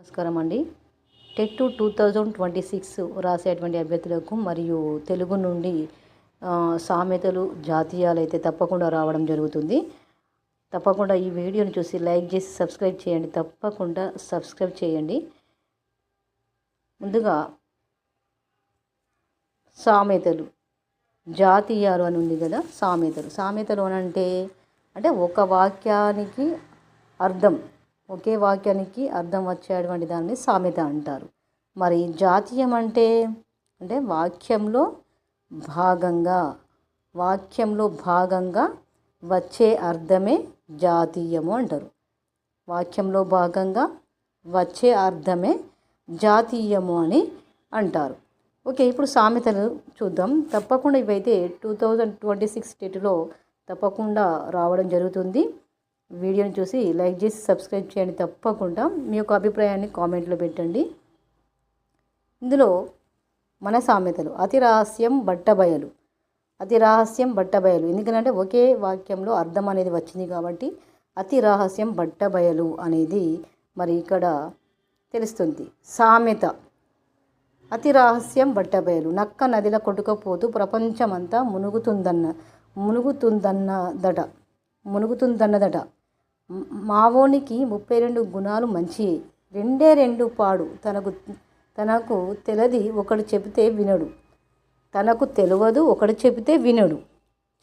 నమస్కారం అండి. టెట్ 2026 రాసేటువంటి అభ్యర్థులకు మరియు తెలుగు నుండి సామెతలు జాతీయాలు అయితే తప్పకుండా రావడం జరుగుతుంది. తప్పకుండా ఈ వీడియోని చూసి లైక్ చేసి సబ్స్క్రైబ్ చేయండి. తప్పకుండా సబ్స్క్రైబ్ చేయండి. ముందుగా సామెతలు జాతీయాలు అని ఉంది కదా. సామెతలు అంటే ఒక వాక్యానికి అర్థం, ఒకే వాక్యానికి అర్థం వచ్చేటువంటి దాన్ని సామెత అంటారు. మరి జాతీయం అంటే వాక్యంలో భాగంగా వచ్చే అర్థమే జాతీయము అంటారు. వాక్యంలో భాగంగా వచ్చే అర్థమే జాతీయము అని అంటారు. ఓకే, ఇప్పుడు సామెతలు చూద్దాం. తప్పకుండా ఇవైతే 2026 టెట్లో తప్పకుండా రావడం జరుగుతుంది. వీడియోని చూసి లైక్ చేసి సబ్స్క్రైబ్ చేయండి. తప్పకుండా మీ యొక్క అభిప్రాయాన్ని కామెంట్లో పెట్టండి. ఇందులో మన సామెతలు అతి రహస్యం బట్టబయలు. ఎందుకంటే ఒకే వాక్యంలో అర్థం అనేది వచ్చింది కాబట్టి అతి రహస్యం బట్టబయలు అనేది మరి ఇక్కడ తెలుస్తుంది. సామెత అతి రహస్యం బట్టబయలు. నక్క నదిలో కొట్టుకపోతూ ప్రపంచమంతా మునుగుతుందన్నదట. మావోనికి 32 గుణాలు మంచి, 2 పాడు. తనకు తెలది ఒకడు చెబితే వినడు.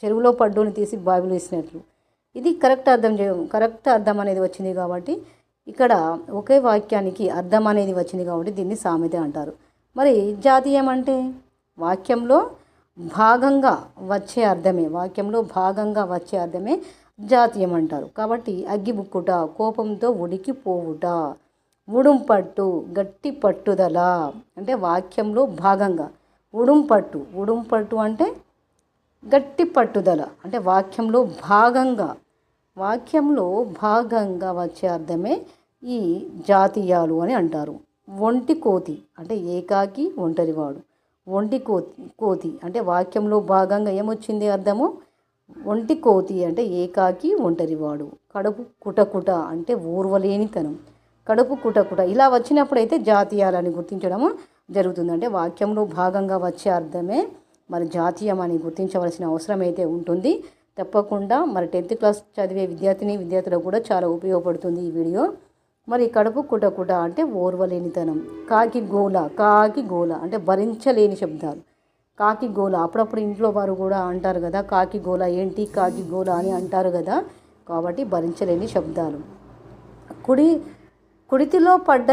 చెరువులో పడ్డోని తీసి బావిలో వేసినట్లు. ఇది కరెక్ట్ అర్థం అనేది వచ్చింది కాబట్టి ఇక్కడ ఒకే వాక్యానికి అర్థం అనేది వచ్చింది కాబట్టి దీన్ని సామెత అంటారు. మరి జాతీయం అంటే వాక్యంలో భాగంగా వచ్చే అర్థమే జాతీయం అంటారు. కాబట్టి అగ్గిబుక్కుట, కోపంతో ఉడికిపోవుట, ఉడుంపట్టు, గట్టి పట్టుదల అంటే వాక్యంలో భాగంగా. ఉడుంపట్టు అంటే గట్టి పట్టుదల అంటే వాక్యంలో భాగంగా వచ్చే అర్థమే ఈ జాతీయాలు అని అంటారు. ఒంటి కోతి అంటే ఏకాకి, ఒంటరివాడు. ఒంటి కోతి అంటే వాక్యంలో భాగంగా ఏమొచ్చింది అర్థము? ఒంటి కోతి అంటే ఏకాకి, ఒంటరివాడు. కడుపు కుటకుట అంటే ఓర్వలేనితనం. కడుపు కుటకుట ఇలా వచ్చినప్పుడైతే జాతీయాలని గుర్తించడం జరుగుతుంది. అంటే వాక్యంలో భాగంగా వచ్చే అర్థమే మరి జాతీయం అని గుర్తించవలసిన అవసరం అయితే ఉంటుంది. తప్పకుండా మరి 10th క్లాస్ చదివే విద్యార్థులకు కూడా చాలా ఉపయోగపడుతుంది ఈ వీడియో. మరి కడుపు కుటకుట అంటే ఓర్వలేనితనం. కాకి గోల అంటే భరించలేని శబ్దాలు. కాకి గోల అప్పుడప్పుడు ఇంట్లో వారు కూడా అంటారు కదా, కాకి గోల ఏంటి కాకి గోల అని అంటారు కదా. కాబట్టి భరించలేని శబ్దాలు. కుడితిలో పడ్డ